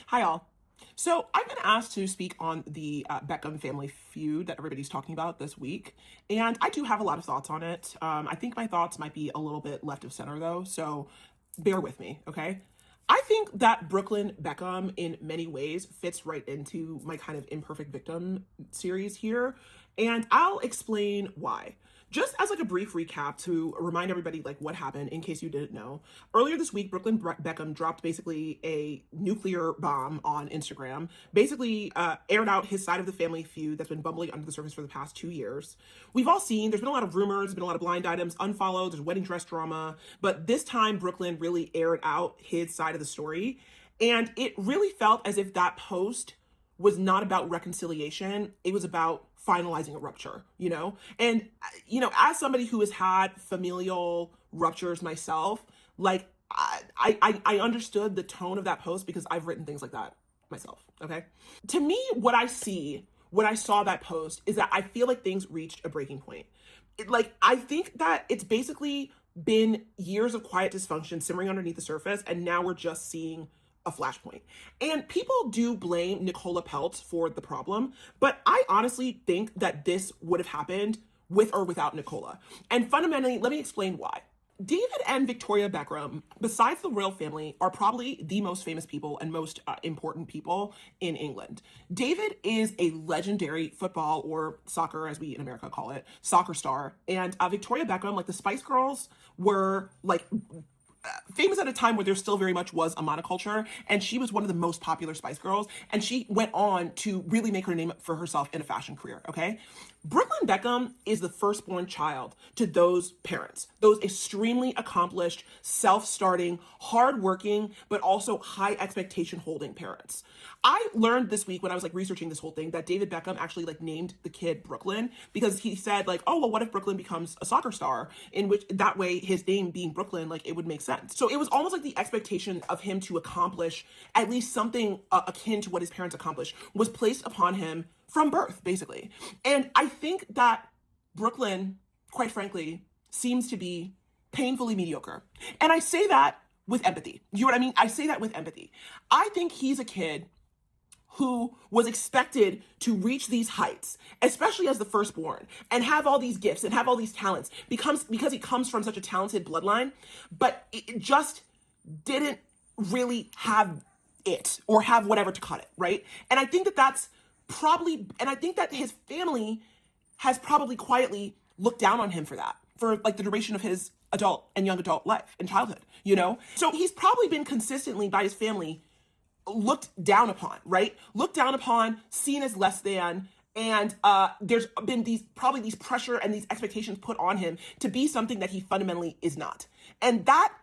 Hi, all. So I've been asked to speak on the Beckham family feud that everybody's talking about this week, and I do have a lot of thoughts on it. I think my thoughts might be a little bit left of center, though, so bear with me, okay? I think that Brooklyn Beckham, in many ways, fits right into my kind of imperfect victim series here, and I'll explain why. Just as like a brief recap to remind everybody like what happened in case you didn't know. Earlier this week, Brooklyn Beckham dropped basically a nuclear bomb on Instagram, basically aired out his side of the family feud that's been bubbling under the surface for the past 2 years. We've all seen, there's been a lot of rumors, there's been a lot of blind items, unfollowed, there's wedding dress drama, but this time Brooklyn really aired out his side of the story. And it really felt as if that post was not about reconciliation. It was about finalizing a rupture, you know? And, as somebody who has had familial ruptures myself, like, I understood the tone of that post because I've written things like that myself, okay? To me, what I see when I saw that post is that I feel like things reached a breaking point. I think that it's basically been years of quiet dysfunction simmering underneath the surface, and now we're just seeing a flashpoint. And people do blame Nicola Peltz for the problem, but I honestly think that this would have happened with or without Nicola. And fundamentally, let me explain why. David and Victoria Beckham, besides the royal family, are probably the most famous people and most important people in England. David is a legendary football, or soccer as we in America call it, soccer star. And Victoria Beckham, like the Spice Girls, were like famous at a time where there still very much was a monoculture, and she was one of the most popular Spice Girls, and she went on to really make her name for herself in a fashion career, okay? Brooklyn Beckham is the firstborn child to those parents, those extremely accomplished, self-starting, hardworking, but also high expectation holding parents. I learned this week when I was like researching this whole thing that David Beckham actually like named the kid Brooklyn because he said like, oh, well, what if Brooklyn becomes a soccer star? In which that way his name being Brooklyn, like it would make sense. So it was almost like the expectation of him to accomplish at least something akin to what his parents accomplished was placed upon him from birth, basically. And I think that Brooklyn, quite frankly, seems to be painfully mediocre. And I say that with empathy. You know what I mean? I say that with empathy. I think he's a kid who was expected to reach these heights, especially as the firstborn, and have all these gifts and have all these talents because he comes from such a talented bloodline, but it just didn't really have it or have whatever to cut it, right? And I think that that's probably, and I think that his family has probably quietly looked down on him for that, for like the duration of his adult and young adult life and childhood, you know? So he's probably been consistently by his family looked down upon, right? Looked down upon, seen as less than, and there's been these pressure and these expectations put on him to be something that he fundamentally is not. And that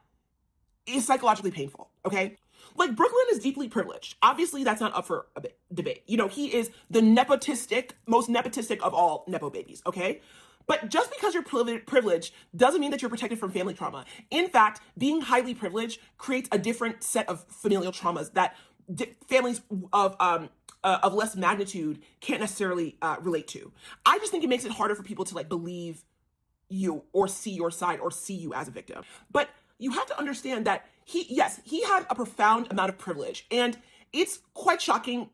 is psychologically painful, okay? Like, Brooklyn is deeply privileged. Obviously, that's not up for a debate. You know, he is the most nepotistic of all Nepo babies, okay? But just because you're privileged doesn't mean that you're protected from family trauma. In fact, being highly privileged creates a different set of familial traumas that families of less magnitude can't necessarily relate to. I just think it makes it harder for people to like believe you or see your side or see you as a victim. But you have to understand that he had a profound amount of privilege, and it's quite shocking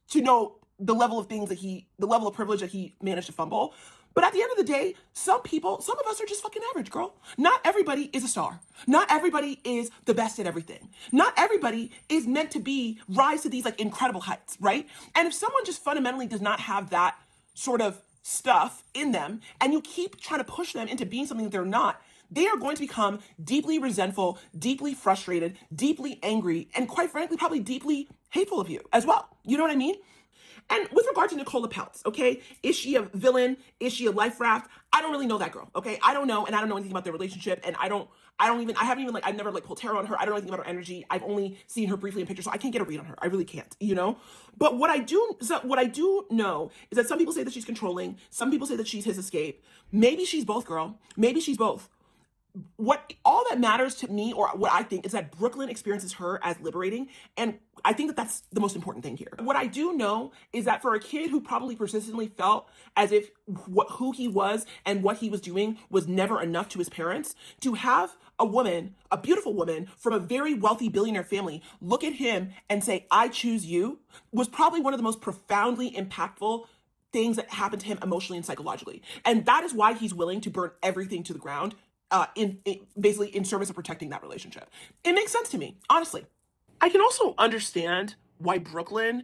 to know the level of privilege that he managed to fumble. But at the end of the day, some of us are just fucking average, girl. Not everybody is a star. Not everybody is the best at everything. Not everybody is meant to rise to these like incredible heights, right? And if someone just fundamentally does not have that sort of stuff in them, and you keep trying to push them into being something that they're not, they are going to become deeply resentful, deeply frustrated, deeply angry, and quite frankly, probably deeply hateful of you as well. You know what I mean? And with regard to Nicola Peltz, okay, is she a villain? Is she a life raft? I don't really know that girl, okay? I don't know, and I don't know anything about their relationship, and I've never like pulled tarot on her. I don't know anything about her energy. I've only seen her briefly in pictures, so I can't get a read on her. I really can't, you know? But what I do know is that some people say that she's controlling. Some people say that she's his escape. Maybe she's both, girl. Maybe she's both. what all that matters to me, or what I think, is that Brooklyn experiences her as liberating, and I think that that's the most important thing here. What I do know is that for a kid who probably persistently felt as if who he was and what he was doing was never enough to his parents, to have a woman, a beautiful woman from a very wealthy billionaire family, look at him and say, I choose you, was probably one of the most profoundly impactful things that happened to him emotionally and psychologically. And that is why he's willing to burn everything to the ground, basically in service of protecting that relationship. It makes sense to me, honestly. I can also understand why Brooklyn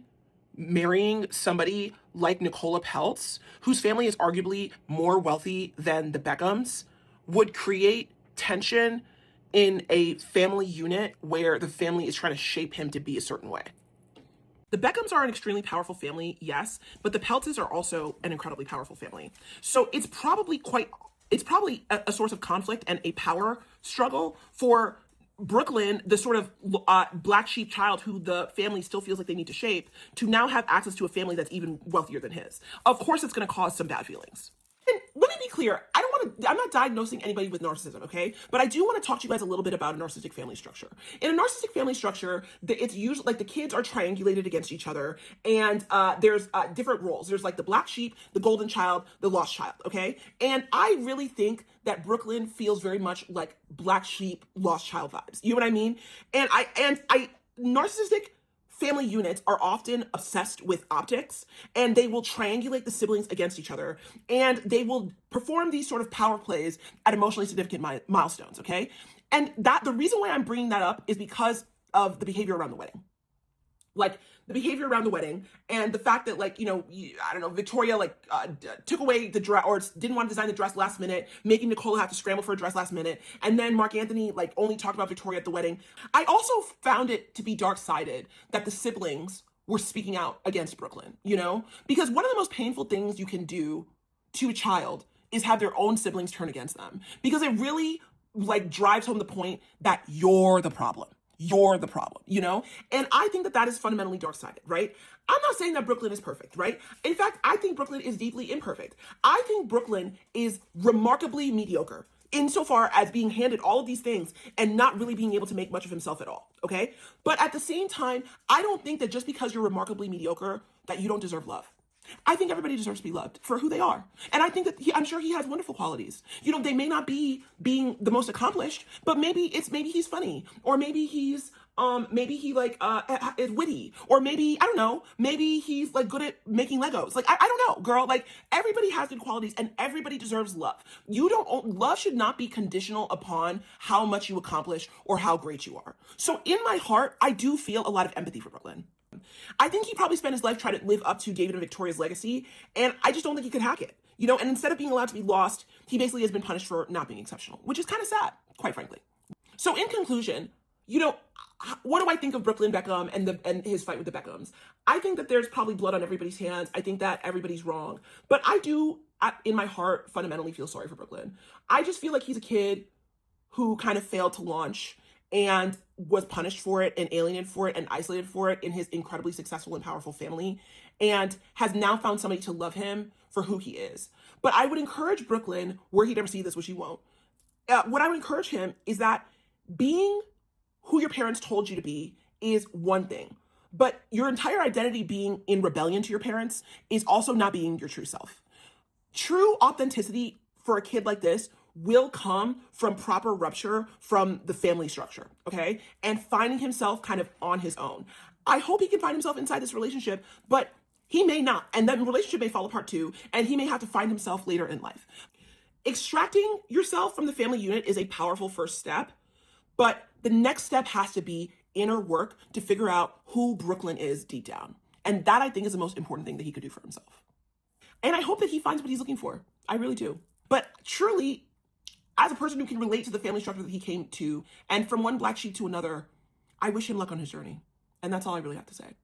marrying somebody like Nicola Peltz, whose family is arguably more wealthy than the Beckhams, would create tension in a family unit where the family is trying to shape him to be a certain way. The Beckhams are an extremely powerful family, yes, but the Peltzes are also an incredibly powerful family. So it's probably a source of conflict and a power struggle for Brooklyn, the sort of black sheep child who the family still feels like they need to shape, to now have access to a family that's even wealthier than his. Of course, it's going to cause some bad feelings. And let me be clear, I'm not diagnosing anybody with narcissism, okay? But I do want to talk to you guys a little bit about a narcissistic family structure. In a narcissistic family structure, it's usually like the kids are triangulated against each other, and there's different roles. There's like the black sheep, the golden child, the lost child, okay? And I really think that Brooklyn feels very much like black sheep, lost child vibes. You know what I mean? And narcissistic family units are often obsessed with optics, and they will triangulate the siblings against each other, and they will perform these sort of power plays at emotionally significant milestones, okay? And that the reason why I'm bringing that up is because of the behavior around the wedding. Like the behavior around the wedding, and the fact that, like, I don't know, Victoria took away the dress, or didn't want to design the dress last minute, making Nicola have to scramble for a dress last minute, and then Mark Anthony only talked about Victoria at the wedding. I also found it to be dark-sided that the siblings were speaking out against Brooklyn, because one of the most painful things you can do to a child is have their own siblings turn against them, because it really drives home the point that you're the problem. You're the problem, And I think that that is fundamentally dark-sided, right? I'm not saying that Brooklyn is perfect, right? In fact, I think Brooklyn is deeply imperfect. I think Brooklyn is remarkably mediocre insofar as being handed all of these things and not really being able to make much of himself at all, okay? But at the same time, I don't think that just because you're remarkably mediocre that you don't deserve love. I think everybody deserves to be loved for who they are. And I think that I'm sure he has wonderful qualities. They may not be being the most accomplished, but maybe he's funny, or maybe he's is witty, or maybe, I don't know, maybe he's good at making Legos. I don't know, girl. Everybody has good qualities, and everybody deserves love. Love should not be conditional upon how much you accomplish or how great you are. So in my heart, I do feel a lot of empathy for Brooklyn. I think he probably spent his life trying to live up to David and Victoria's legacy, and I just don't think he could hack it. And instead of being allowed to be lost, he basically has been punished for not being exceptional, which is kind of sad, quite frankly. So in conclusion, what do I think of Brooklyn Beckham and his fight with the Beckhams? I think that there's probably blood on everybody's hands. I think that everybody's wrong. But I do, in my heart, fundamentally feel sorry for Brooklyn. I just feel like he's a kid who kind of failed to launch and was punished for it and alienated for it and isolated for it in his incredibly successful and powerful family, and has now found somebody to love him for who he is. But I would encourage Brooklyn, were he to ever see this, which he won't, what I would encourage him is that being who your parents told you to be is one thing, but your entire identity being in rebellion to your parents is also not being your true self. True authenticity for a kid like this will come from proper rupture from the family structure, okay? And finding himself kind of on his own. I hope he can find himself inside this relationship, but he may not. And that relationship may fall apart too, and he may have to find himself later in life. Extracting yourself from the family unit is a powerful first step, but the next step has to be inner work to figure out who Brooklyn is deep down. And that, I think, is the most important thing that he could do for himself. And I hope that he finds what he's looking for. I really do. But truly, as a person who can relate to the family structure that he came to, and from one black sheep to another, I wish him luck on his journey. And that's all I really have to say.